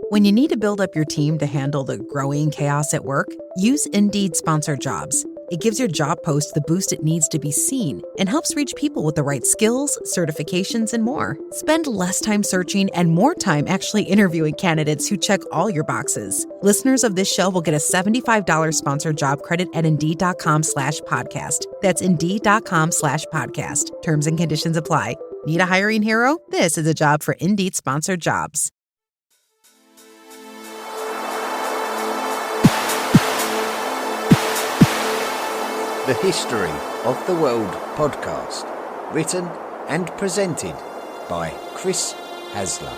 When you need to build up your team to handle the growing chaos at work, use Indeed Sponsored Jobs. It gives your job post the boost it needs to be seen and helps reach people with the right skills, certifications, and more. Spend less time searching and more time actually interviewing candidates who check all your boxes. Listeners of this show will get a $75 sponsored job credit at Indeed.com/podcast. That's Indeed.com/podcast. Terms and conditions apply. Need a hiring hero? This is a job for Indeed Sponsored Jobs. The History of the World podcast, written and presented by Chris Hasler.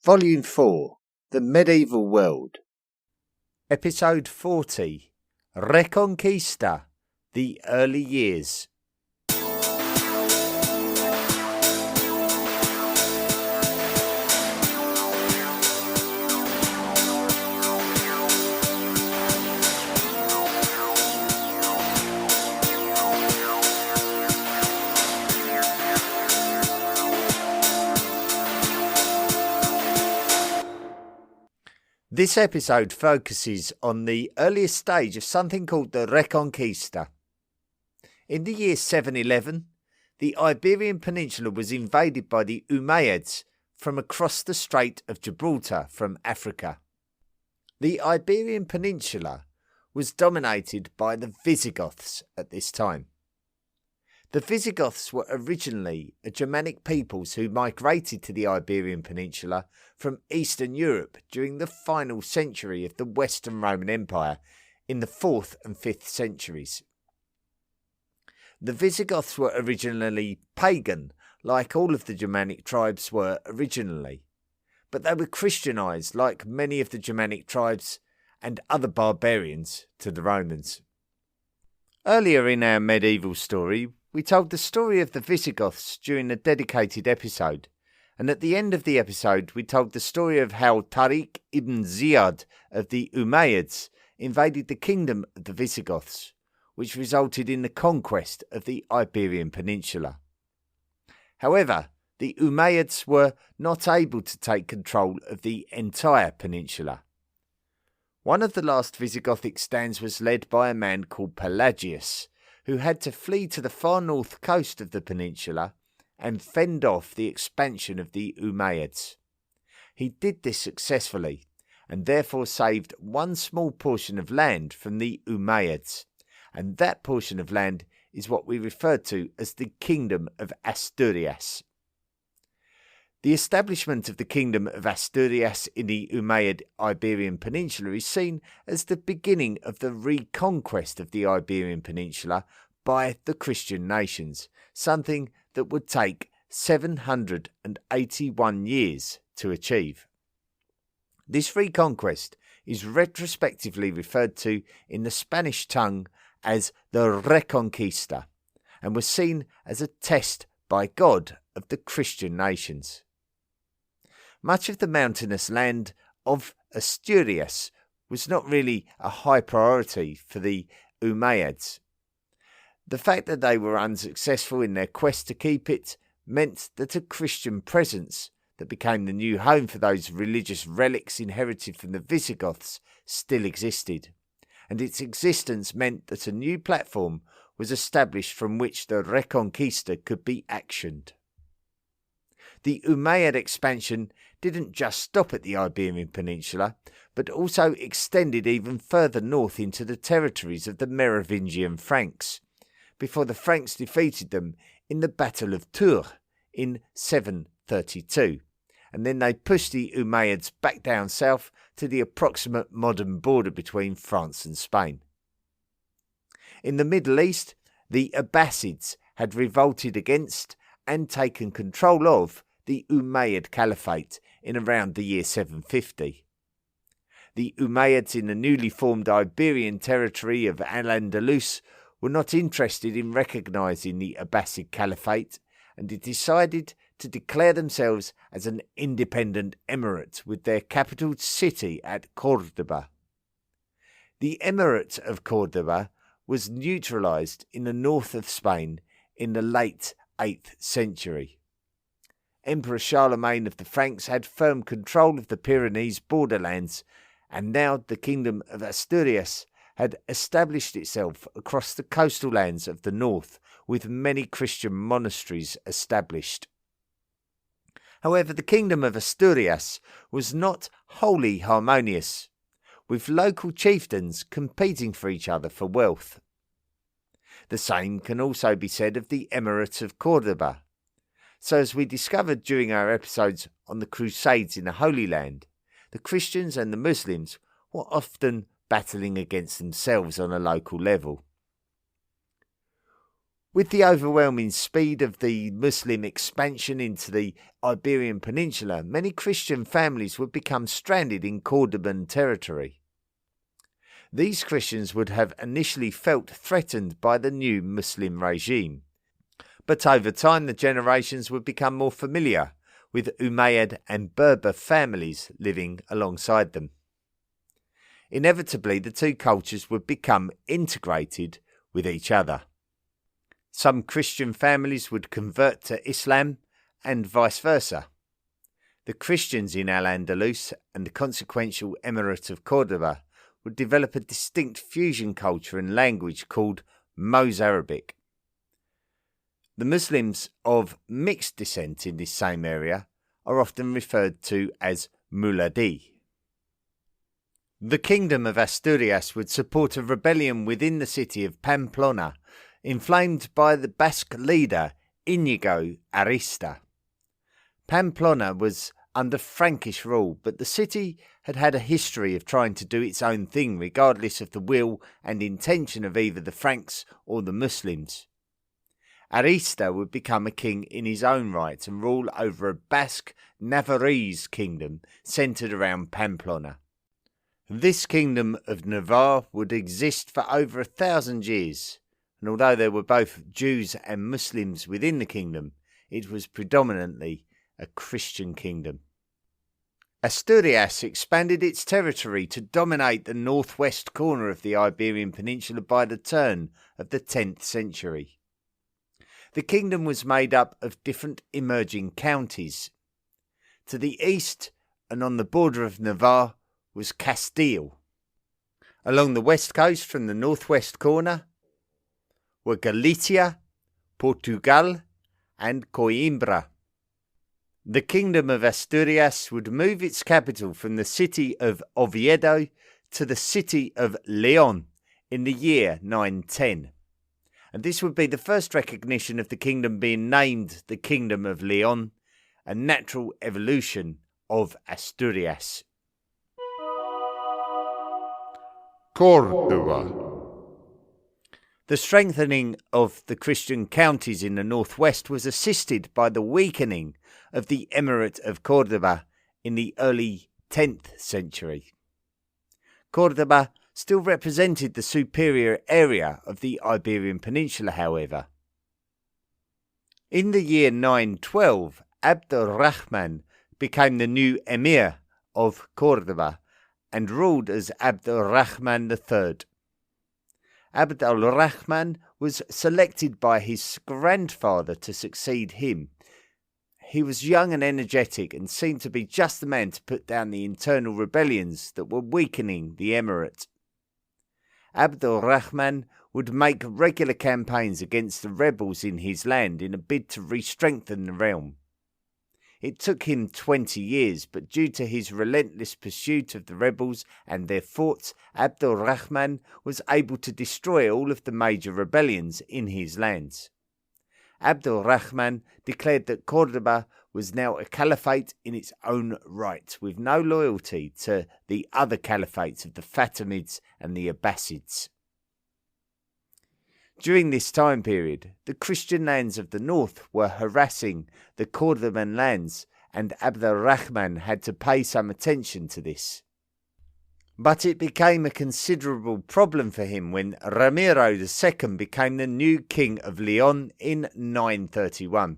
Volume 4, The Medieval World. Episode 40, Reconquista, The Early Years. This episode focuses on the earliest stage of something called the Reconquista. In the year 711, the Iberian Peninsula was invaded by the Umayyads from across the Strait of Gibraltar from Africa. The Iberian Peninsula was dominated by the Visigoths at this time. The Visigoths were originally a Germanic peoples who migrated to the Iberian Peninsula from Eastern Europe during the final century of the Western Roman Empire in the 4th and 5th centuries. The Visigoths were originally pagan, like all of the Germanic tribes were originally, but they were Christianized like many of the Germanic tribes and other barbarians to the Romans. Earlier in our medieval story, we told the story of the Visigoths during a dedicated episode, and at the end of the episode we told the story of how Tariq ibn Ziyad of the Umayyads invaded the kingdom of the Visigoths, which resulted in the conquest of the Iberian Peninsula. However, the Umayyads were not able to take control of the entire peninsula. One of the last Visigothic stands was led by a man called Pelagius, who had to flee to the far north coast of the peninsula and fend off the expansion of the Umayyads. He did this successfully, and therefore saved one small portion of land from the Umayyads, and that portion of land is what we refer to as the Kingdom of Asturias. The establishment of the Kingdom of Asturias in the Umayyad Iberian Peninsula is seen as the beginning of the reconquest of the Iberian Peninsula by the Christian nations, something that would take 781 years to achieve. This reconquest is retrospectively referred to in the Spanish tongue as the Reconquista, and was seen as a test by God of the Christian nations. Much of the mountainous land of Asturias was not really a high priority for the Umayyads. The fact that they were unsuccessful in their quest to keep it meant that a Christian presence that became the new home for those religious relics inherited from the Visigoths still existed, and its existence meant that a new platform was established from which the Reconquista could be actioned. The Umayyad expansion didn't just stop at the Iberian Peninsula, but also extended even further north into the territories of the Merovingian Franks, before the Franks defeated them in the Battle of Tours in 732, and then they pushed the Umayyads back down south to the approximate modern border between France and Spain. In the Middle East, the Abbasids had revolted against and taken control of the Umayyad Caliphate in around the year 750. The Umayyads in the newly formed Iberian territory of Al-Andalus were not interested in recognising the Abbasid Caliphate, and it decided to declare themselves as an independent emirate with their capital city at Córdoba. The Emirate of Córdoba was neutralised in the north of Spain in the late 8th century. Emperor Charlemagne of the Franks had firm control of the Pyrenees borderlands, and now the Kingdom of Asturias had established itself across the coastal lands of the north, with many Christian monasteries established. However, the Kingdom of Asturias was not wholly harmonious, with local chieftains competing for each other for wealth. The same can also be said of the Emirate of Cordoba. So, as we discovered during our episodes on the Crusades in the Holy Land, the Christians and the Muslims were often battling against themselves on a local level. With the overwhelming speed of the Muslim expansion into the Iberian Peninsula, many Christian families would become stranded in Cordoban territory. These Christians would have initially felt threatened by the new Muslim regime, but over time the generations would become more familiar with Umayyad and Berber families living alongside them. Inevitably, the two cultures would become integrated with each other. Some Christian families would convert to Islam and vice versa. The Christians in Al-Andalus and the consequential Emirate of Cordoba would develop a distinct fusion culture and language called Mozarabic. The Muslims of mixed descent in this same area are often referred to as Muladi. The Kingdom of Asturias would support a rebellion within the city of Pamplona, inflamed by the Basque leader Íñigo Arista. Pamplona was under Frankish rule, but the city had had a history of trying to do its own thing regardless of the will and intention of either the Franks or the Muslims. Arista would become a king in his own right and rule over a Basque Navarrese kingdom centred around Pamplona. This kingdom of Navarre would exist for over 1,000 years, and although there were both Jews and Muslims within the kingdom, it was predominantly a Christian kingdom. Asturias expanded its territory to dominate the northwest corner of the Iberian Peninsula by the turn of the 10th century. The kingdom was made up of different emerging counties. To the east and on the border of Navarre was Castile. Along the west coast from the northwest corner were Galicia, Portugal and Coimbra. The Kingdom of Asturias would move its capital from the city of Oviedo to the city of León in the year 910. And this would be the first recognition of the kingdom being named the Kingdom of León, a natural evolution of Asturias. Córdoba. The strengthening of the Christian counties in the northwest was assisted by the weakening of the Emirate of Cordoba in the early 10th century. Cordoba still represented the superior area of the Iberian Peninsula, however. In the year 912, Abd al-Rahman became the new emir of Cordoba and ruled as Abd al-Rahman III. Abd al-Rahman was selected by his grandfather to succeed him. He was young and energetic and seemed to be just the man to put down the internal rebellions that were weakening the emirate. Abd al-Rahman would make regular campaigns against the rebels in his land in a bid to re-strengthen the realm. It took him 20 years, but due to his relentless pursuit of the rebels and their forts, Abd al-Rahman was able to destroy all of the major rebellions in his lands. Abd al-Rahman declared that Cordoba was now a caliphate in its own right, with no loyalty to the other caliphates of the Fatimids and the Abbasids. During this time period, the Christian lands of the north were harassing the Cordoban lands, and Abd al-Rahman had to pay some attention to this. But it became a considerable problem for him when Ramiro II became the new king of León in 931.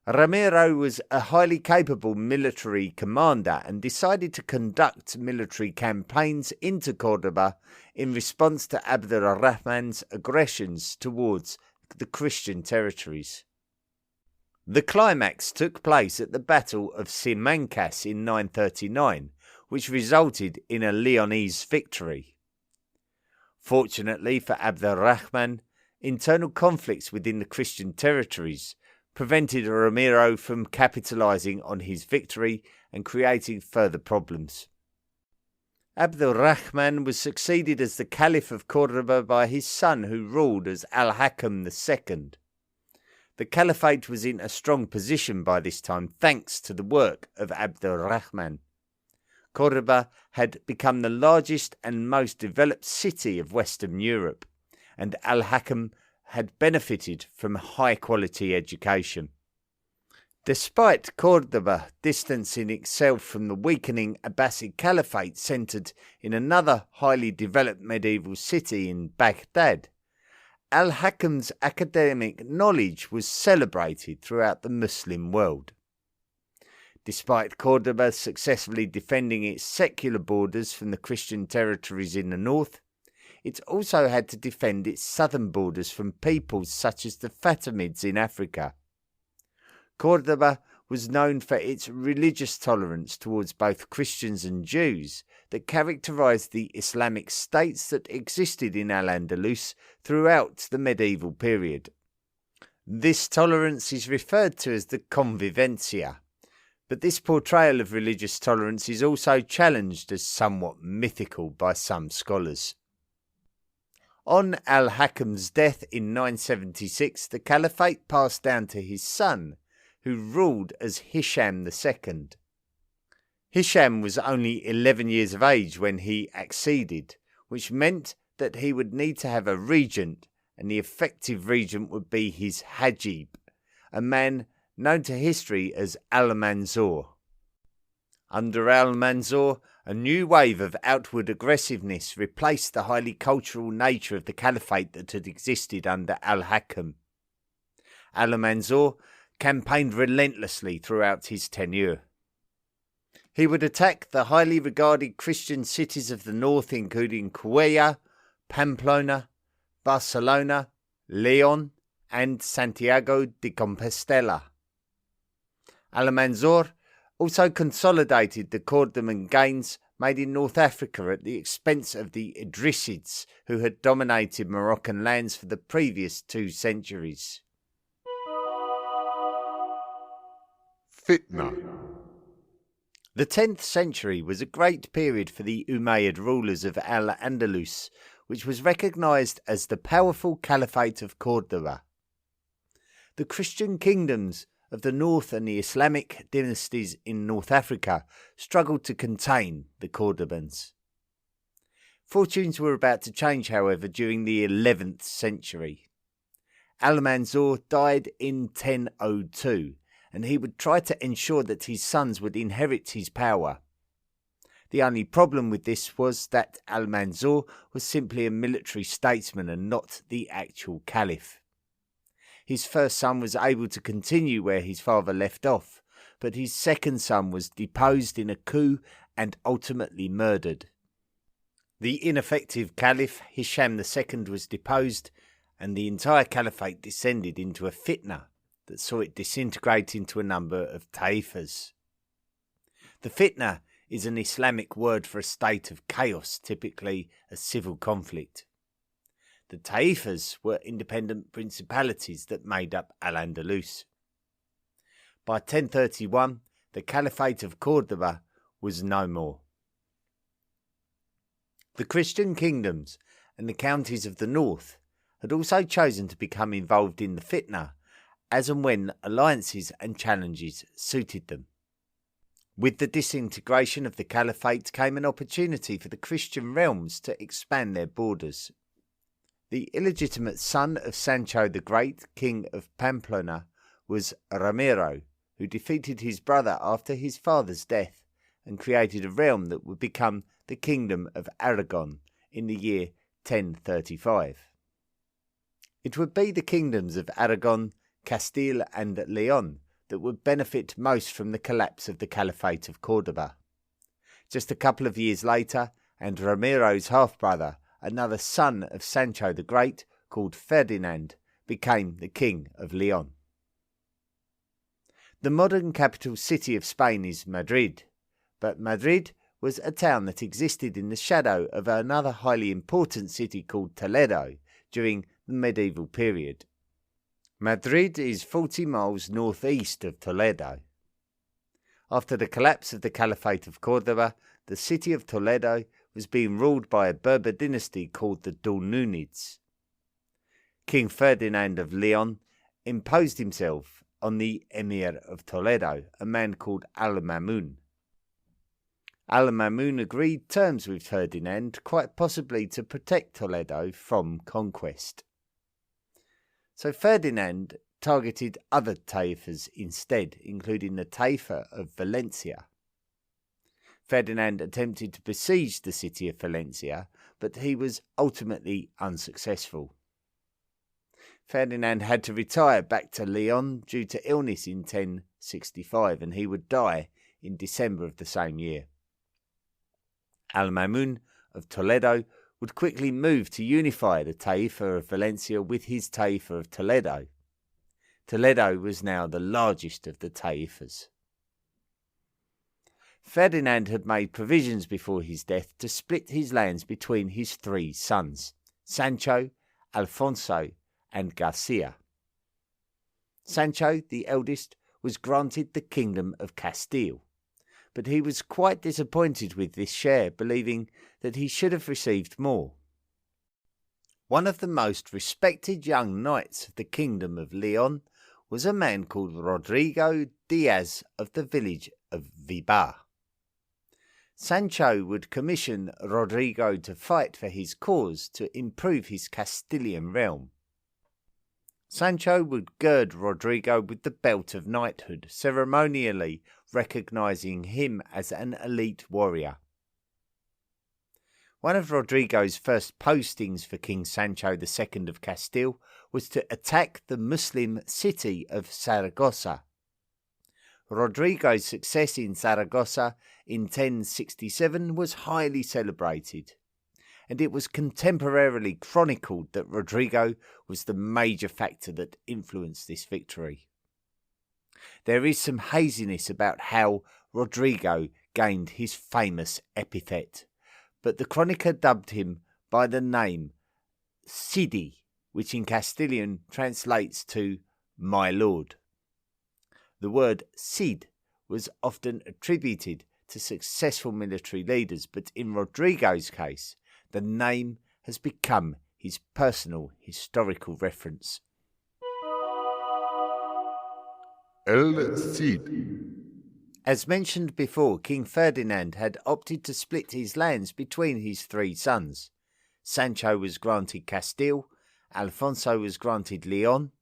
Ramiro was a highly capable military commander and decided to conduct military campaigns into Cordoba in response to Abd al-Rahman's aggressions towards the Christian territories. The climax took place at the Battle of Simancas in 939, which resulted in a Leonese victory. Fortunately for Abd-ar-Rahman, internal conflicts within the Christian territories prevented Ramiro from capitalizing on his victory and creating further problems. Abd-ar-Rahman was succeeded as the Caliph of Cordoba by his son, who ruled as Al-Hakam II. The Caliphate was in a strong position by this time thanks to the work of Abd-ar-Rahman. Cordoba had become the largest and most developed city of Western Europe, and Al-Hakam had benefited from high-quality education. Despite Cordoba distancing itself from the weakening Abbasid Caliphate centred in another highly developed medieval city in Baghdad, Al-Hakam's academic knowledge was celebrated throughout the Muslim world. Despite Cordoba successfully defending its secular borders from the Christian territories in the north, it also had to defend its southern borders from peoples such as the Fatimids in Africa. Cordoba was known for its religious tolerance towards both Christians and Jews that characterized the Islamic states that existed in Al-Andalus throughout the medieval period. This tolerance is referred to as the convivencia, but this portrayal of religious tolerance is also challenged as somewhat mythical by some scholars. On Al-Hakam's death in 976, the caliphate passed down to his son, who ruled as Hisham II. Hisham was only 11 years of age when he acceded, which meant that he would need to have a regent, and the effective regent would be his Hajib, a man known to history as Al-Mansur. Under Al-Mansur, a new wave of outward aggressiveness replaced the highly cultural nature of the caliphate that had existed under Al-Hakam. Al-Mansur campaigned relentlessly throughout his tenure. He would attack the highly regarded Christian cities of the north, including Cuellar, Pamplona, Barcelona, Leon, and Santiago de Compostela. Al-Mansur also consolidated the Cordoban gains made in North Africa at the expense of the Idrisids, who had dominated Moroccan lands for the previous 2 centuries. Fitna. The 10th century was a great period for the Umayyad rulers of Al-Andalus, which was recognised as the powerful Caliphate of Cordoba. The Christian kingdoms of the north and the Islamic dynasties in North Africa struggled to contain the Cordobans. Fortunes were about to change, however, during the 11th century. Al-Mansur died in 1002, and he would try to ensure that his sons would inherit his power. The only problem with this was that Al-Mansur was simply a military statesman and not the actual caliph. His first son was able to continue where his father left off, but his second son was deposed in a coup and ultimately murdered. The ineffective caliph Hisham II was deposed, and the entire caliphate descended into a fitna that saw it disintegrate into a number of taifas. The fitna is an Islamic word for a state of chaos, typically a civil conflict. The taifas were independent principalities that made up Al-Andalus. By 1031, the Caliphate of Cordoba was no more. The Christian kingdoms and the counties of the north had also chosen to become involved in the fitna as and when alliances and challenges suited them. With the disintegration of the Caliphate came an opportunity for the Christian realms to expand their borders. The illegitimate son of Sancho the Great, king of Pamplona, was Ramiro, who defeated his brother after his father's death and created a realm that would become the Kingdom of Aragon in the year 1035. It would be the kingdoms of Aragon, Castile and Leon that would benefit most from the collapse of the Caliphate of Cordoba. Just a couple of years later, and Ramiro's half-brother, another son of Sancho the Great, called Ferdinand, became the King of Leon. The modern capital city of Spain is Madrid, but Madrid was a town that existed in the shadow of another highly important city called Toledo during the medieval period. Madrid is 40 miles northeast of Toledo. After the collapse of the Caliphate of Córdoba, the city of Toledo was being ruled by a Berber dynasty called the Dulnunids. King Ferdinand of Leon imposed himself on the Emir of Toledo, a man called Al-Mamun. Al-Mamun agreed terms with Ferdinand, quite possibly to protect Toledo from conquest. So Ferdinand targeted other taifas instead, including the taifa of Valencia. Ferdinand attempted to besiege the city of Valencia, but he was ultimately unsuccessful. Ferdinand had to retire back to Leon due to illness in 1065, and he would die in December of the same year. Al-Mamun of Toledo would quickly move to unify the Taifa of Valencia with his Taifa of Toledo. Toledo was now the largest of the Taifas. Ferdinand had made provisions before his death to split his lands between his three sons, Sancho, Alfonso, and Garcia. Sancho, the eldest, was granted the Kingdom of Castile, but he was quite disappointed with this share, believing that he should have received more. One of the most respected young knights of the Kingdom of Leon was a man called Rodrigo Diaz of the village of Vibar. Sancho would commission Rodrigo to fight for his cause to improve his Castilian realm. Sancho would gird Rodrigo with the belt of knighthood, ceremonially recognizing him as an elite warrior. One of Rodrigo's first postings for King Sancho II of Castile was to attack the Muslim city of Saragossa. Rodrigo's success in Saragossa in 1067 was highly celebrated, and it was contemporarily chronicled that Rodrigo was the major factor that influenced this victory. There is some haziness about how Rodrigo gained his famous epithet, but the chronicler dubbed him by the name Cidi, which in Castilian translates to my lord. The word Cid was often attributed to successful military leaders, but in Rodrigo's case, the name has become his personal historical reference. El Cid. As mentioned before, King Ferdinand had opted to split his lands between his three sons. Sancho was granted Castile, Alfonso was granted Leon,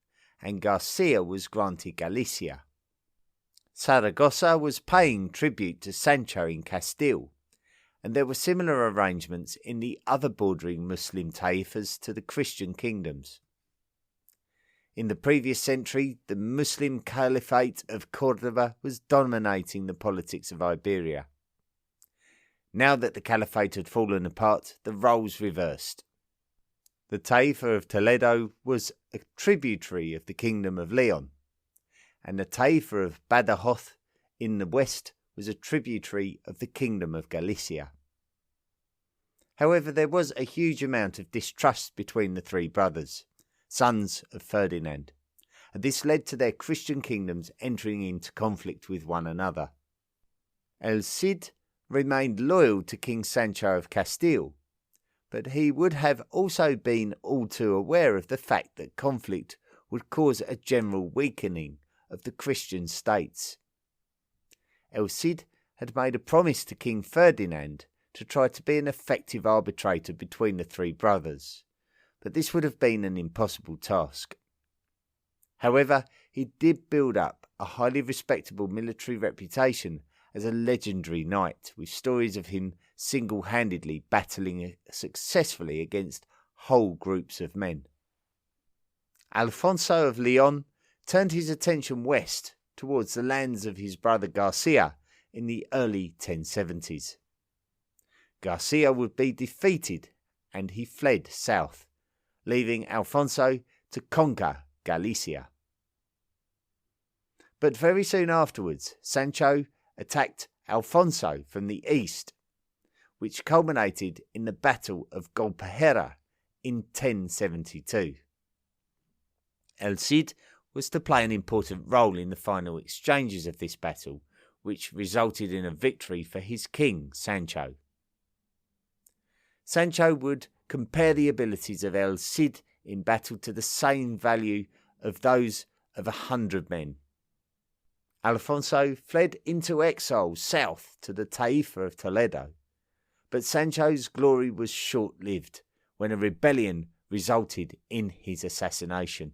and Garcia was granted Galicia. Saragossa was paying tribute to Sancho in Castile, and there were similar arrangements in the other bordering Muslim taifas to the Christian kingdoms. In the previous century, the Muslim Caliphate of Córdoba was dominating the politics of Iberia. Now that the Caliphate had fallen apart, the roles reversed. The Taifa of Toledo was a tributary of the Kingdom of Leon, and the Taifa of Badajoz in the west was a tributary of the Kingdom of Galicia. However, there was a huge amount of distrust between the three brothers, sons of Ferdinand, and this led to their Christian kingdoms entering into conflict with one another. El Cid remained loyal to King Sancho of Castile, but he would have also been all too aware of the fact that conflict would cause a general weakening of the Christian states. El Cid had made a promise to King Ferdinand to try to be an effective arbitrator between the three brothers, but this would have been an impossible task. However, he did build up a highly respectable military reputation as a legendary knight, with stories of him single-handedly battling successfully against whole groups of men. Alfonso of Leon turned his attention west towards the lands of his brother Garcia in the early 1070s. Garcia would be defeated and he fled south, leaving Alfonso to conquer Galicia. But very soon afterwards, Sancho attacked Alfonso from the east, which culminated in the Battle of Golpejera in 1072. El Cid was to play an important role in the final exchanges of this battle, which resulted in a victory for his king, Sancho. Sancho would compare the abilities of El Cid in battle to the same value of those of 100 men. Alfonso fled into exile south to the Taifa of Toledo, but Sancho's glory was short-lived when a rebellion resulted in his assassination.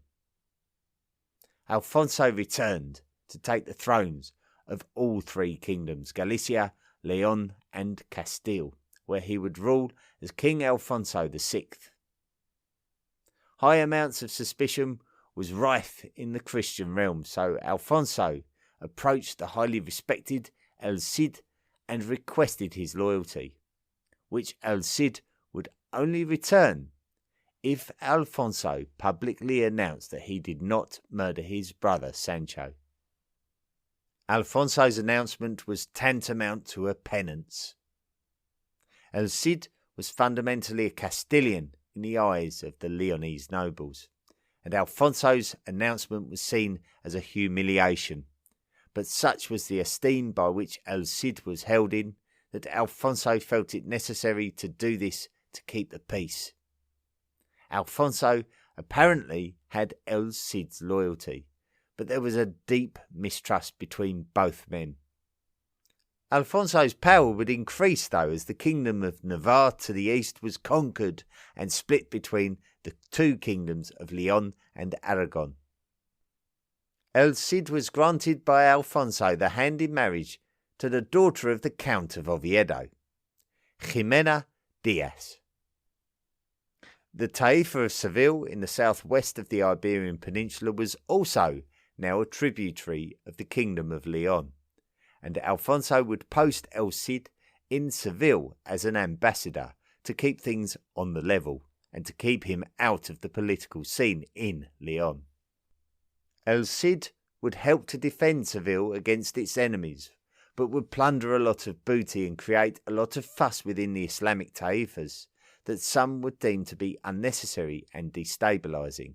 Alfonso returned to take the thrones of all three kingdoms, Galicia, Leon and Castile, where he would rule as King Alfonso VI. High amounts of suspicion was rife in the Christian realm, so Alfonso approached the highly respected El Cid and requested his loyalty, which El Cid would only return if Alfonso publicly announced that he did not murder his brother Sancho. Alfonso's announcement was tantamount to a penance. El Cid was fundamentally a Castilian in the eyes of the Leonese nobles, and Alfonso's announcement was seen as a humiliation. But such was the esteem by which El Cid was held in, that Alfonso felt it necessary to do this to keep the peace. Alfonso apparently had El Cid's loyalty, but there was a deep mistrust between both men. Alfonso's power would increase, though, as the kingdom of Navarre to the east was conquered and split between the two kingdoms of Leon and Aragon. El Cid was granted by Alfonso the hand in marriage to the daughter of the Count of Oviedo, Ximena Diaz. The Taifa of Seville in the southwest of the Iberian Peninsula was also now a tributary of the Kingdom of Leon, and Alfonso would post El Cid in Seville as an ambassador to keep things on the level and to keep him out of the political scene in Leon. El Cid would help to defend Seville against its enemies, but would plunder a lot of booty and create a lot of fuss within the Islamic Taifas that some would deem to be unnecessary and destabilising.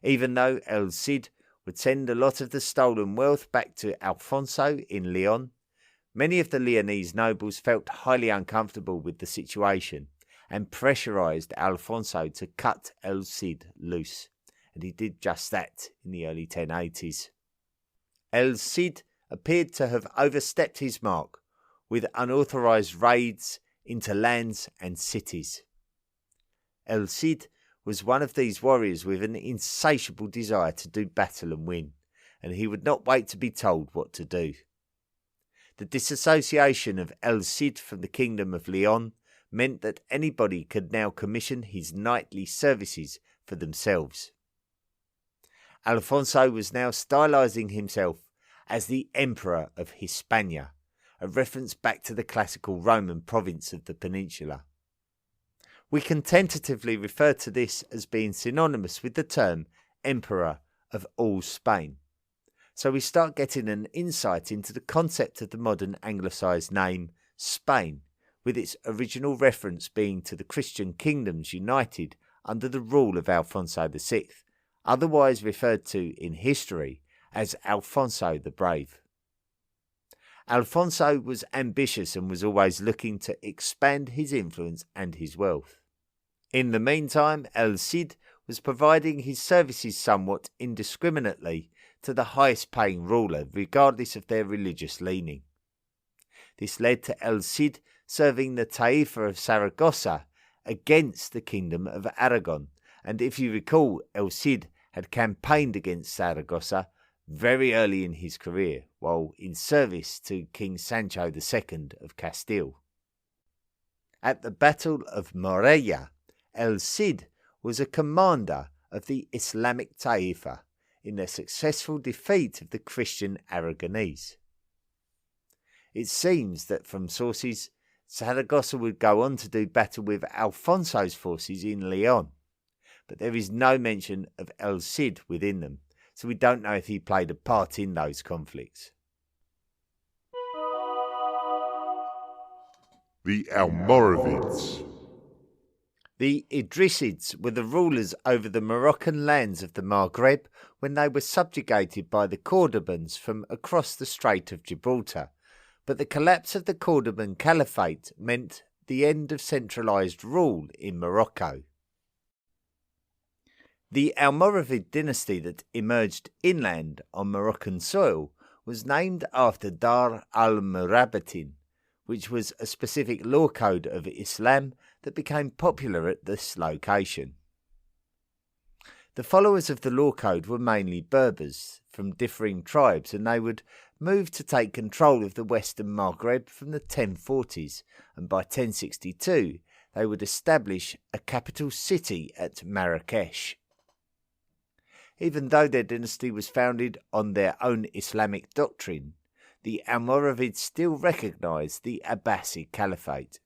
Even though El Cid would send a lot of the stolen wealth back to Alfonso in Leon, many of the Leonese nobles felt highly uncomfortable with the situation and pressurised Alfonso to cut El Cid loose, and he did just that in the early 1080s. El Cid appeared to have overstepped his mark with unauthorised raids into lands and cities. El Cid was one of these warriors with an insatiable desire to do battle and win, and he would not wait to be told what to do. The disassociation of El Cid from the Kingdom of Leon meant that anybody could now commission his knightly services for themselves. Alfonso was now stylising himself as the Emperor of Hispania, a reference back to the classical Roman province of the peninsula. We can tentatively refer to this as being synonymous with the term Emperor of all Spain. So we start getting an insight into the concept of the modern anglicised name Spain, with its original reference being to the Christian kingdoms united under the rule of Alfonso VI, otherwise referred to in history as Alfonso the Brave. Alfonso was ambitious and was always looking to expand his influence and his wealth. In the meantime, El Cid was providing his services somewhat indiscriminately to the highest paying ruler, regardless of their religious leaning. This led to El Cid serving the Taifa of Saragossa against the Kingdom of Aragon, and if you recall, El Cid had campaigned against Saragossa very early in his career, while in service to King Sancho II of Castile. At the Battle of Morella, El Cid was a commander of the Islamic Taifa in their successful defeat of the Christian Aragonese. It seems that from sources, Saragossa would go on to do battle with Alfonso's forces in Leon, but there is no mention of El Cid within them, so we don't know if he played a part in those conflicts. The Almoravids. The Idrisids were the rulers over the Moroccan lands of the Maghreb when they were subjugated by the Cordobans from across the Strait of Gibraltar, but the collapse of the Cordoban Caliphate meant the end of centralised rule in Morocco. The Almoravid dynasty that emerged inland on Moroccan soil was named after Dar al-Murabatin, which was a specific law code of Islam that became popular at this location. The followers of the law code were mainly Berbers from differing tribes, and they would move to take control of the western Maghreb from the 1040s, and by 1062 they would establish a capital city at Marrakesh. Even though their dynasty was founded on their own Islamic doctrine, the Almoravids still recognised the Abbasid Caliphate.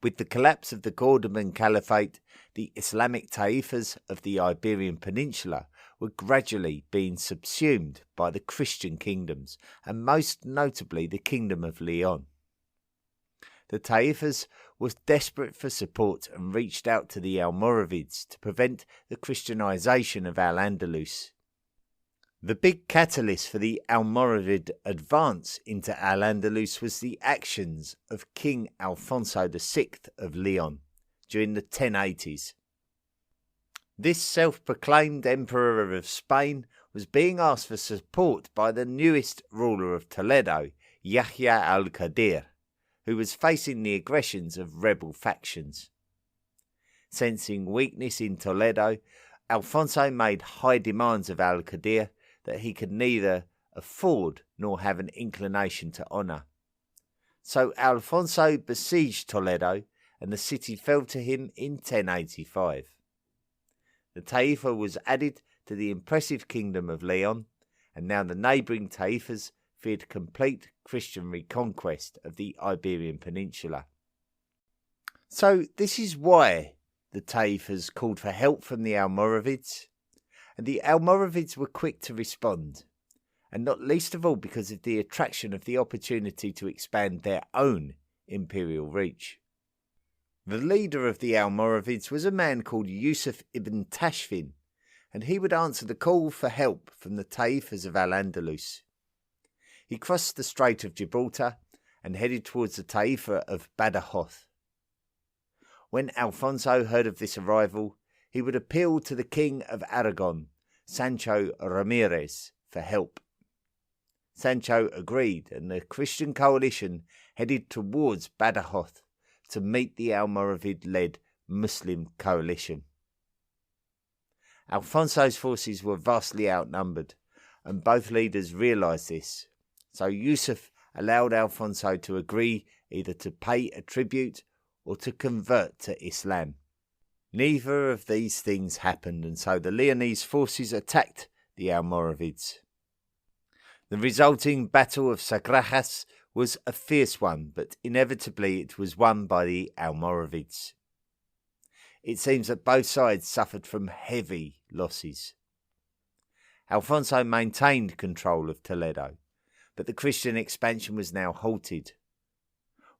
With the collapse of the Cordoban Caliphate, the Islamic Taifas of the Iberian Peninsula were gradually being subsumed by the Christian kingdoms, and most notably the Kingdom of Leon. The Taifas were desperate for support and reached out to the Almoravids to prevent the Christianization of Al-Andalus. The big catalyst for the Almoravid advance into Al-Andalus was the actions of King Alfonso VI of Leon during the 1080s. This self-proclaimed Emperor of Spain was being asked for support by the newest ruler of Toledo, Yahya al-Qadir, who was facing the aggressions of rebel factions. Sensing weakness in Toledo, Alfonso made high demands of al-Qadir that he could neither afford nor have an inclination to honour. So Alfonso besieged Toledo, and the city fell to him in 1085. The Taifa was added to the impressive Kingdom of Leon, and now the neighbouring Taifas feared complete Christian reconquest of the Iberian Peninsula. So this is why the Taifas called for help from the Almoravids, and the Almoravids were quick to respond, and not least of all because of the attraction of the opportunity to expand their own imperial reach. The leader of the Almoravids was a man called Yusuf ibn Tashfin, and he would answer the call for help from the Taifas of Al-Andalus. He crossed the Strait of Gibraltar and headed towards the Taifa of Badajoz. When Alfonso heard of this arrival, he would appeal to the King of Aragon, Sancho Ramirez, for help. Sancho agreed, and the Christian coalition headed towards Badajoz to meet the Almoravid-led Muslim coalition. Alfonso's forces were vastly outnumbered, and both leaders realised this, so Yusuf allowed Alfonso to agree either to pay a tribute or to convert to Islam. Neither of these things happened, and so the Leonese forces attacked the Almoravids. The resulting Battle of Sagrajas was a fierce one, but inevitably it was won by the Almoravids. It seems that both sides suffered from heavy losses. Alfonso maintained control of Toledo, but the Christian expansion was now halted,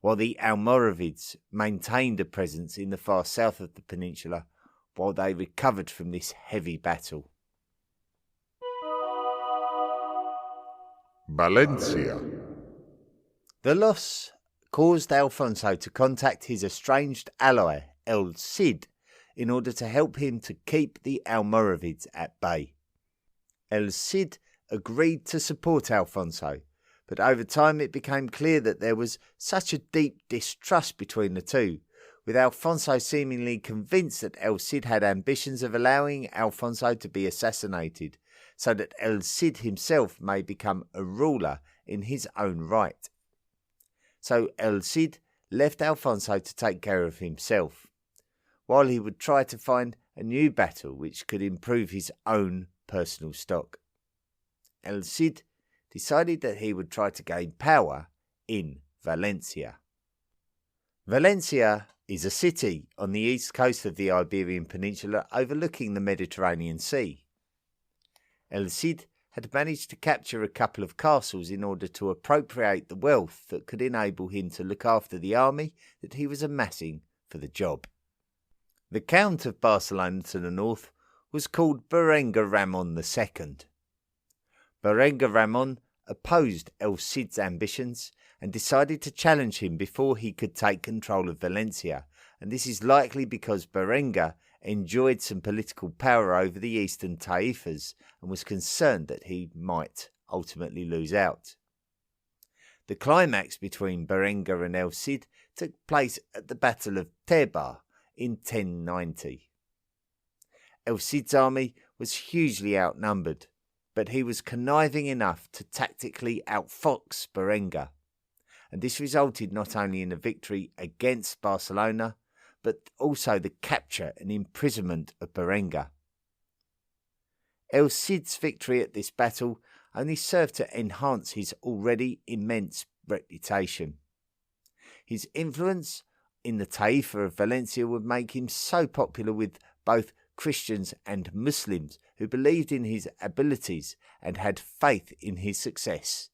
while the Almoravids maintained a presence in the far south of the peninsula while they recovered from this heavy battle. Valencia. The loss caused Alfonso to contact his estranged ally, El Cid, in order to help him to keep the Almoravids at bay. El Cid agreed to support Alfonso, but over time it became clear that there was such a deep distrust between the two, with Alfonso seemingly convinced that El Cid had ambitions of allowing Alfonso to be assassinated, so that El Cid himself may become a ruler in his own right. So El Cid left Alfonso to take care of himself, while he would try to find a new battle which could improve his own personal stock. El Cid decided that he would try to gain power in Valencia. Valencia is a city on the east coast of the Iberian Peninsula overlooking the Mediterranean Sea. El Cid had managed to capture a couple of castles in order to appropriate the wealth that could enable him to look after the army that he was amassing for the job. The Count of Barcelona to the north was called Berenguer Ramon II. Berenguer Ramon opposed El Cid's ambitions and decided to challenge him before he could take control of Valencia, and this is likely because Berenguer enjoyed some political power over the eastern taifas and was concerned that he might ultimately lose out. The climax between Berenguer and El Cid took place at the Battle of Tebar in 1090. El Cid's army was hugely outnumbered, but he was conniving enough to tactically outfox Berenguer, and this resulted not only in a victory against Barcelona, but also the capture and imprisonment of Berenguer. El Cid's victory at this battle only served to enhance his already immense reputation. His influence in the Taifa of Valencia would make him so popular with both Christians and Muslims who believed in his abilities and had faith in his success.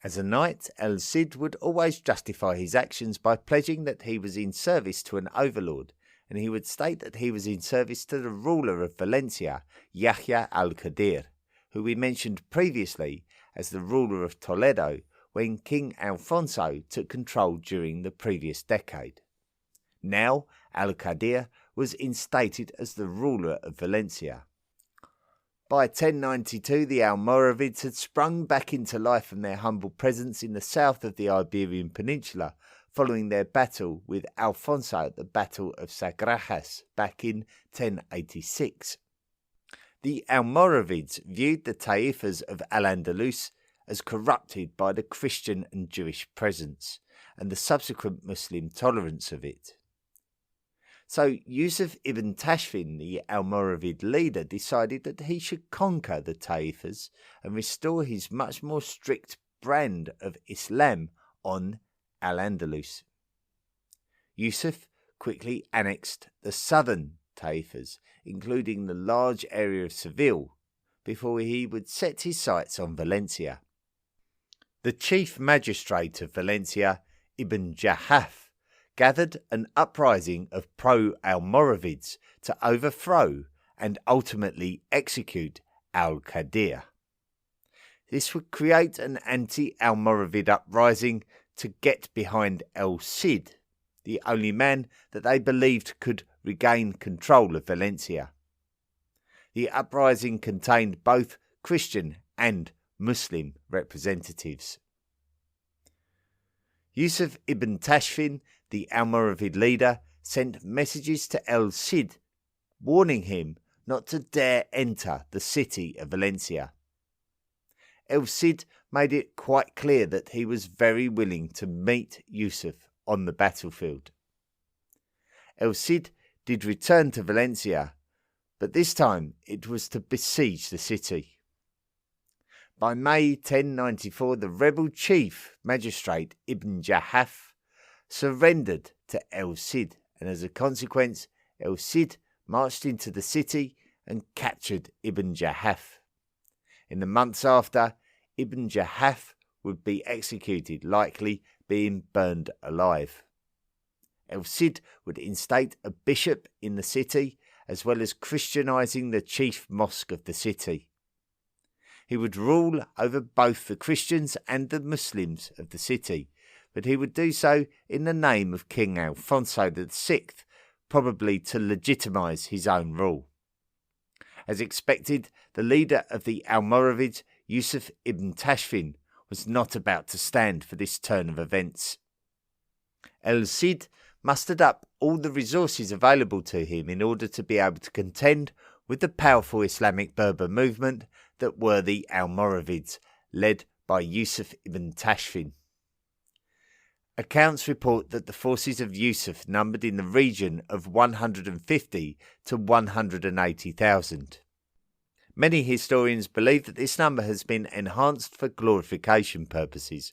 As a knight, El Cid would always justify his actions by pledging that he was in service to an overlord, and he would state that he was in service to the ruler of Valencia, Yahya al-Qadir, who we mentioned previously as the ruler of Toledo when King Alfonso took control during the previous decade. Now, al-Qadir was instated as the ruler of Valencia. By 1092, the Almoravids had sprung back into life from their humble presence in the south of the Iberian Peninsula, following their battle with Alfonso at the Battle of Sagrajas back in 1086. The Almoravids viewed the Taifas of Al-Andalus as corrupted by the Christian and Jewish presence, and the subsequent Muslim tolerance of it. So Yusuf ibn Tashfin, the Almoravid leader, decided that he should conquer the Taifas and restore his much more strict brand of Islam on Al-Andalus. Yusuf quickly annexed the southern Taifas, including the large area of Seville, before he would set his sights on Valencia. The chief magistrate of Valencia, Ibn Jahaf, gathered an uprising of pro-Almoravids to overthrow and ultimately execute al-Qadir. This would create an anti-Almoravid uprising to get behind El Cid, the only man that they believed could regain control of Valencia. The uprising contained both Christian and Muslim representatives. Yusuf ibn Tashfin, the Almoravid leader, sent messages to El Cid warning him not to dare enter the city of Valencia. El Cid made it quite clear that he was very willing to meet Yusuf on the battlefield. El Cid did return to Valencia, but this time it was to besiege the city. By May 1094, the rebel chief magistrate Ibn Jahaf surrendered to El Cid, and as a consequence, El Cid marched into the city and captured Ibn Jahaf. In the months after, Ibn Jahaf would be executed, likely being burned alive. El Cid would instate a bishop in the city, as well as Christianizing the chief mosque of the city. He would rule over both the Christians and the Muslims of the city, but he would do so in the name of King Alfonso VI, probably to legitimize his own rule. As expected, the leader of the Almoravids, Yusuf ibn Tashfin, was not about to stand for this turn of events. El Cid mustered up all the resources available to him in order to be able to contend with the powerful Islamic Berber movement that were the Almoravids, led by Yusuf ibn Tashfin. Accounts report that the forces of Yusuf numbered in the region of 150 to 180,000. Many historians believe that this number has been enhanced for glorification purposes,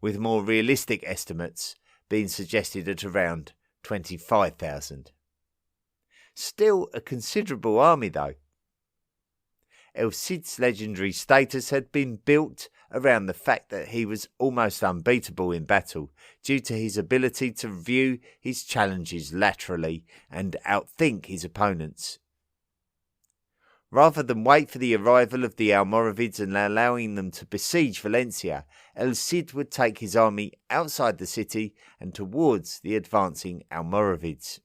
with more realistic estimates being suggested at around 25,000. Still a considerable army though. El Cid's legendary status had been built around the fact that he was almost unbeatable in battle due to his ability to view his challenges laterally and outthink his opponents. Rather than wait for the arrival of the Almoravids and allowing them to besiege Valencia, El Cid would take his army outside the city and towards the advancing Almoravids.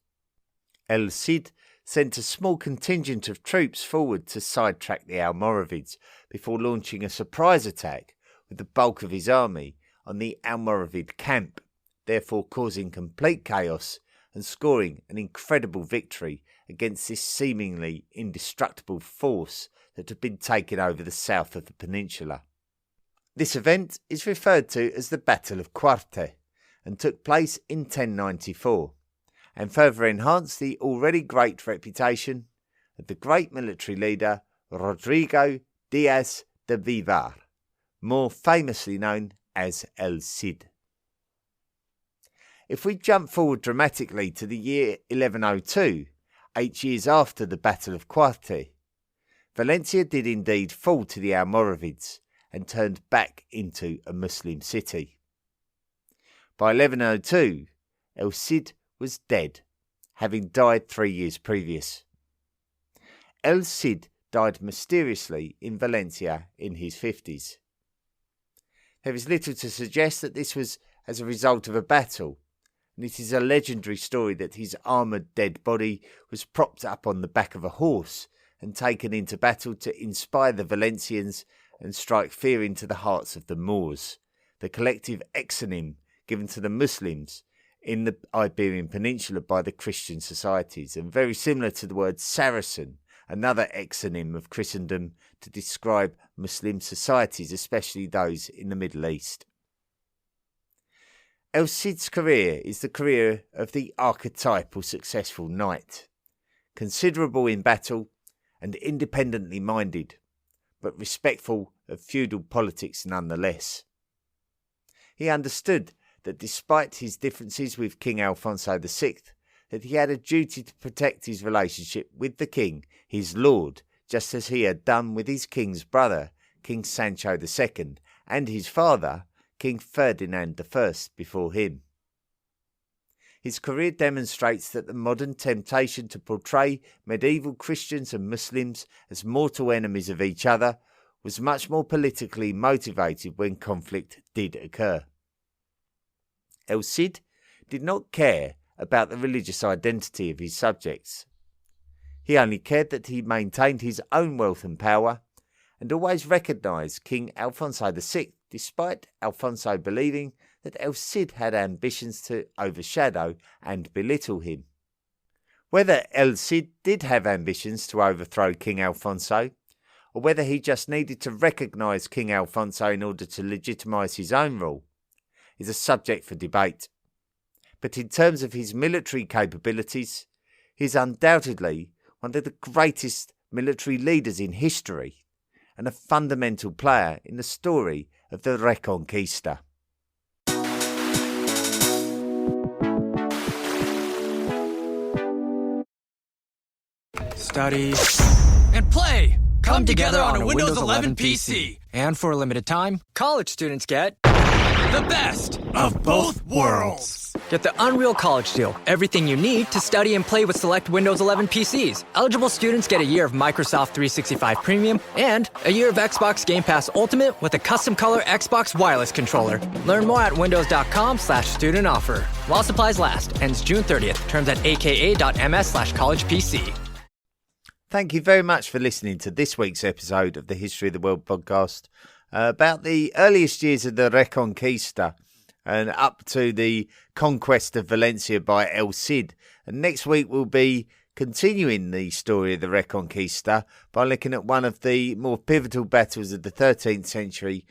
El Cid sent a small contingent of troops forward to sidetrack the Almoravids before launching a surprise attack with the bulk of his army on the Almoravid camp, therefore causing complete chaos and scoring an incredible victory against this seemingly indestructible force that had been taking over the south of the peninsula. This event is referred to as the Battle of Cuarte and took place in 1094. And further enhanced the already great reputation of the great military leader Rodrigo Diaz de Vivar, more famously known as El Cid. If we jump forward dramatically to the year 1102, 8 years after the Battle of Cuarte, Valencia did indeed fall to the Almoravids and turned back into a Muslim city. By 1102, El Cid was dead, having died 3 years previous. El Cid died mysteriously in Valencia in his 50s. There is little to suggest that this was as a result of a battle, and it is a legendary story that his armoured dead body was propped up on the back of a horse and taken into battle to inspire the Valencians and strike fear into the hearts of the Moors, the collective exonym given to the Muslims in the Iberian Peninsula by the Christian societies, and very similar to the word Saracen, another exonym of Christendom to describe Muslim societies, especially those in the Middle East. El Cid's career is the career of the archetypal successful knight, considerable in battle and independently minded, but respectful of feudal politics nonetheless. He understood that despite his differences with King Alfonso VI, that he had a duty to protect his relationship with the king, his lord, just as he had done with his king's brother, King Sancho II, and his father, King Ferdinand I, before him. His career demonstrates that the modern temptation to portray medieval Christians and Muslims as mortal enemies of each other was much more politically motivated when conflict did occur. El Cid did not care about the religious identity of his subjects. He only cared that he maintained his own wealth and power, and always recognised King Alfonso VI, despite Alfonso believing that El Cid had ambitions to overshadow and belittle him. Whether El Cid did have ambitions to overthrow King Alfonso, or whether he just needed to recognise King Alfonso in order to legitimise his own rule, is a subject for debate. But in terms of his military capabilities, he is undoubtedly one of the greatest military leaders in history and a fundamental player in the story of the Reconquista. Study and play come together on a Windows 11 PC. And for a limited time, college students get the best of both worlds. Get the Unreal College Deal. Everything you need to study and play with select Windows 11 PCs. Eligible students get a year of Microsoft 365 Premium and a year of Xbox Game Pass Ultimate with a custom color Xbox wireless controller. Learn more at windows.com/student offer. While supplies last. Ends June 30th. Terms at aka.ms/collegepc. Thank you very much for listening to this week's episode of the History of the World podcast about the earliest years of the Reconquista and up to the conquest of Valencia by El Cid. And next week we'll be continuing the story of the Reconquista by looking at one of the more pivotal battles of the 13th century,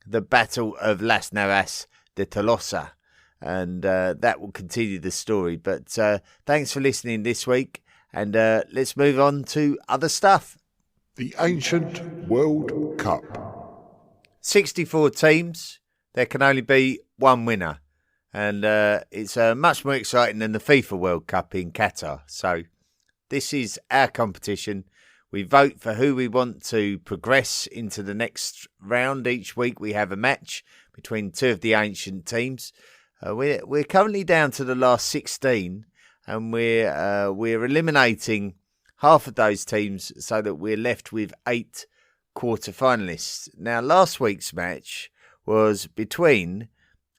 the Battle of Las Navas de Tolosa. And that will continue the story. But thanks for listening this week. And let's move on to other stuff. The Ancient World Cup. 64 teams. There can only be one winner. And it's much more exciting than the FIFA World Cup in Qatar. So this is our competition. We vote for who we want to progress into the next round. Each week we have a match between two of the ancient teams. We're currently down to the last 16, and we're eliminating half of those teams so that we're left with 8 quarter-finalists. Now, last week's match was between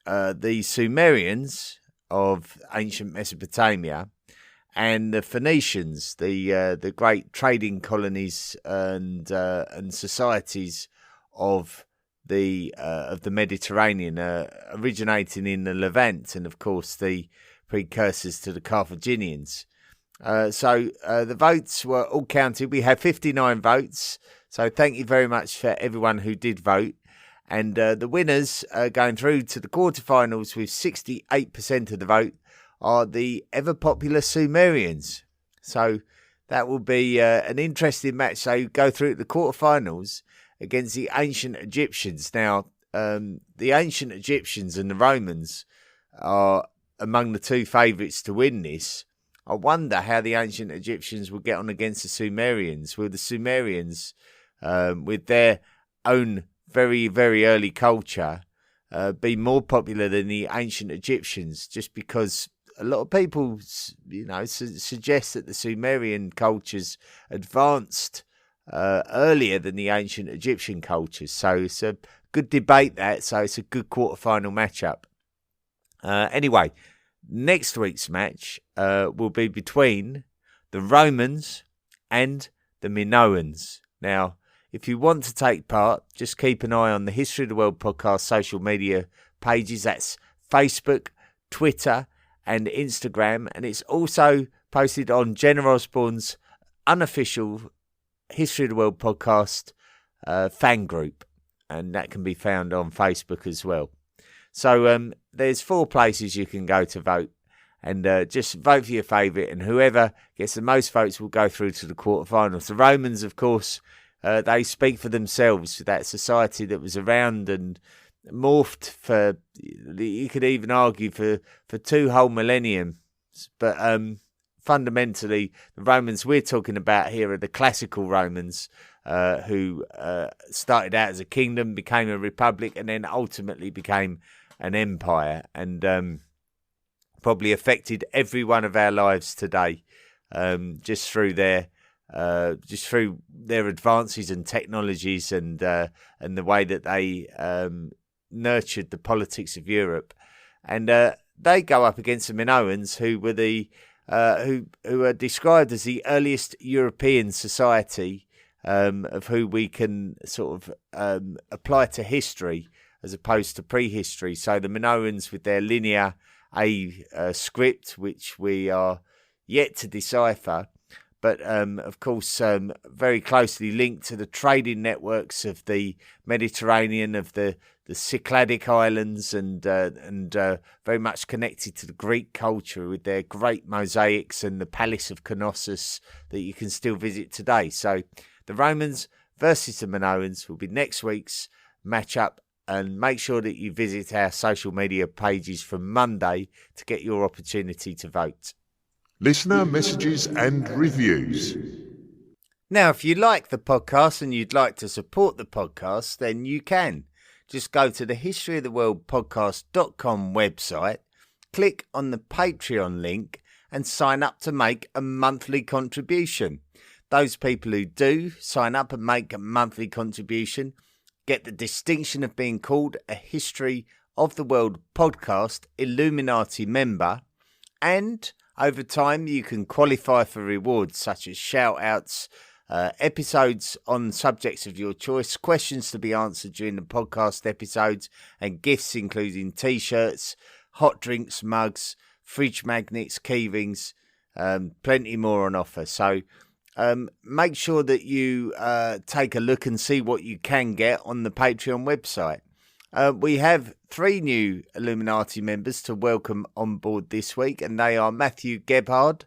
the Sumerians of ancient Mesopotamia and the Phoenicians, the great trading colonies and societies of the Mediterranean, originating in the Levant, and of course the precursors to the Carthaginians. So the votes were all counted. We had 59 votes. So thank you very much for everyone who did vote. And the winners going through to the quarterfinals with 68% of the vote are the ever-popular Sumerians. So that will be an interesting match. So you go through to the quarterfinals against the ancient Egyptians. Now, the ancient Egyptians and the Romans are among the two favourites to win this. I wonder how the ancient Egyptians will get on against the Sumerians. Will the Sumerians, with their own very, very early culture, be more popular than the ancient Egyptians? Just because a lot of people, suggest that the Sumerian cultures advanced earlier than the ancient Egyptian cultures. So it's a good debate that. So it's a good quarterfinal matchup. Anyway, next week's match will be between the Romans and the Minoans. Now, if you want to take part, just keep an eye on the History of the World podcast social media pages. That's Facebook, Twitter, and Instagram. And it's also posted on Jenna Osborne's unofficial History of the World podcast fan group. And that can be found on Facebook as well. So there's 4 places you can go to vote. And just vote for your favourite. And whoever gets the most votes will go through to the quarterfinals. The Romans, of course, they speak for themselves. That society that was around and morphed for, you could even argue, for 2 whole millenniums. But fundamentally, the Romans we're talking about here are the classical Romans who started out as a kingdom, became a republic, and then ultimately became an empire, and probably affected every one of our lives today, just through their advances and technologies and the way that they nurtured the politics of Europe. And they go up against the Minoans, who were who are described as the earliest European society, of who we can sort of apply to history as opposed to prehistory. So the Minoans, with their linear script, which we are yet to decipher, but of course very closely linked to the trading networks of the Mediterranean, of the Cycladic islands, and very much connected to the Greek culture with their great mosaics and the Palace of Knossos that you can still visit today. So the Romans versus the Minoans will be next week's matchup. And make sure that you visit our social media pages from Monday to get your opportunity to vote. Listener messages and reviews. Now, if you like the podcast and you'd like to support the podcast, then you can. Just go to the historyoftheworldpodcast.com website, click on the Patreon link and sign up to make a monthly contribution. Those people who do sign up and make a monthly contribution get the distinction of being called a History of the World podcast Illuminati member, and over time you can qualify for rewards such as shout-outs, episodes on subjects of your choice, questions to be answered during the podcast episodes, and gifts including t-shirts, hot drinks, mugs, fridge magnets, keyrings, plenty more on offer. So make sure that you take a look and see what you can get on the Patreon website. We have 3 new Illuminati members to welcome on board this week, and they are Matthew Gebhard,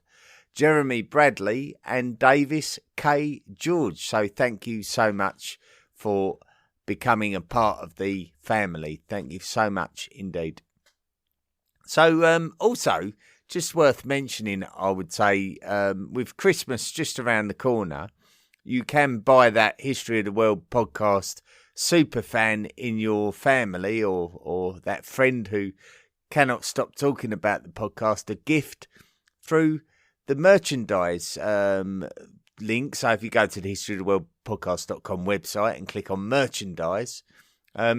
Jeremy Bradley, and Davis K. George. So thank you so much for becoming a part of the family. Thank you so much indeed. So also, just worth mentioning, I would say, with Christmas just around the corner, you can buy that History of the World podcast superfan in your family or that friend who cannot stop talking about the podcast a gift through the merchandise link. So if you go to the historyoftheworldpodcast.com website and click on merchandise,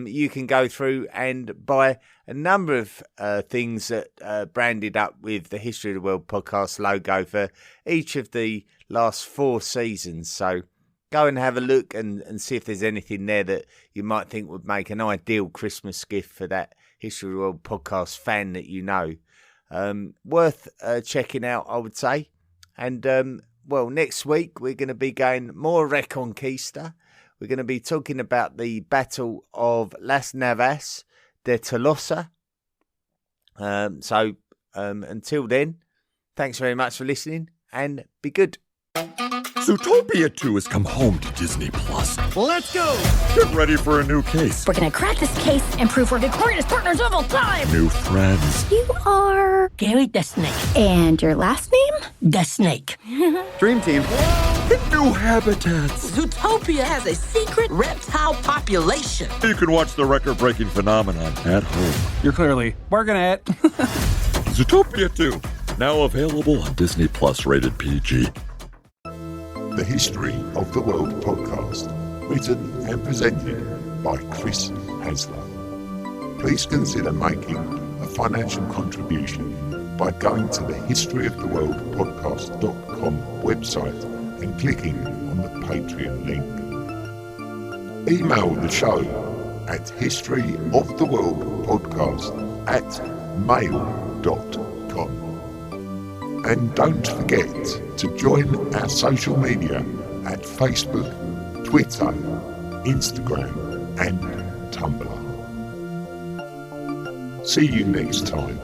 you can go through and buy a number of things that branded up with the History of the World podcast logo for each of the last 4 seasons. So go and have a look and see if there's anything there that you might think would make an ideal Christmas gift for that History of the World podcast fan that you know. Worth checking out, I would say. And, next week we're going to be going more Reconquista. We're going to be talking about the Battle of Las Navas de Tolosa. Until then, thanks very much for listening and be good. Zootopia 2 has come home to Disney+. Let's go! Get ready for a new case. We're gonna crack this case and prove we're the greatest partners of all time! New friends. You are... Gary the Snake. And your last name? The Snake. Dream team. And new habitats. Zootopia has a secret reptile population. You can watch the record-breaking phenomenon at home. You're clearly working at Zootopia 2, now available on Disney+, rated PG. The History of the World podcast, written and presented by Chris Hasler. Please consider making a financial contribution by going to the historyoftheworldpodcast.com website and clicking on the Patreon link. Email the show at historyoftheworldpodcast@mail.com. And don't forget to join our social media at Facebook, Twitter, Instagram, and Tumblr. See you next time.